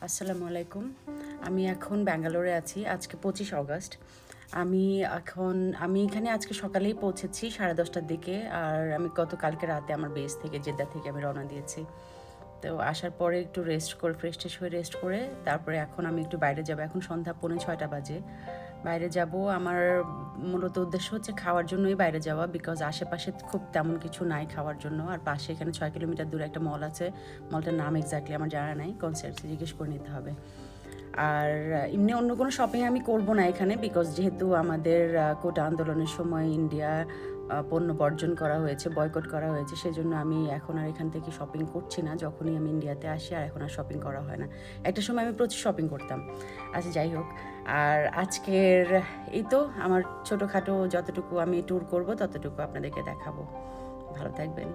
আসসালামু আলাইকুম। আমি এখন ব্যাঙ্গালোরে আছি। আজকে 25 অগস্ট। আমি আমি এখানে আজকে সকালেই পৌঁছেছি 10:30টার দিকে। আর আমি গতকালকে রাতে আমার বেস থেকে জেদ্দা থেকে আমি রওনা দিয়েছি। তো আসার পরে একটু রেস্ট করে ফ্রেশ-ট্রেশ হয়ে রেস্ট করে তারপরে এখন আমি একটু বাইরে যাব। এখন সন্ধ্যা 5:45 বাজে। বাইরে যাব। আমার মূলত উদ্দেশ্য হচ্ছে খাওয়ার জন্যই বাইরে যাওয়া। বিকজ আশেপাশে খুব তেমন কিছু নাই খাওয়ার জন্য। আর পাশে এখানে 6 কিলোমিটার দূরে একটা মল আছে। মলটার নাম এক্স্যাক্টলি আমার জানা নাই। কনসার্টসে জিজ্ঞেস করে নিতে হবে। আর এমনি অন্য কোনো শপিং আমি করব না এখানে বিকজ যেহেতু আমাদের কোটা আন্দোলনের সময় ইন্ডিয়া পণ্য বর্জন করা হয়েছে, বয়কট করা হয়েছে, সেজন্য আমি এখন আর এখান থেকে শপিং করছি না। যখনই আমি ইন্ডিয়াতে আসি আর এখন আর শপিং করা হয় না। একটা সময় আমি প্রচুর শপিং করতাম। আচ্ছা যাই হোক। আর আজকের এই তো আমার ছোটোখাটো যতটুকু আমি ট্যুর করব ততটুকু আপনাদেরকে দেখাবো। ভালো থাকবেন।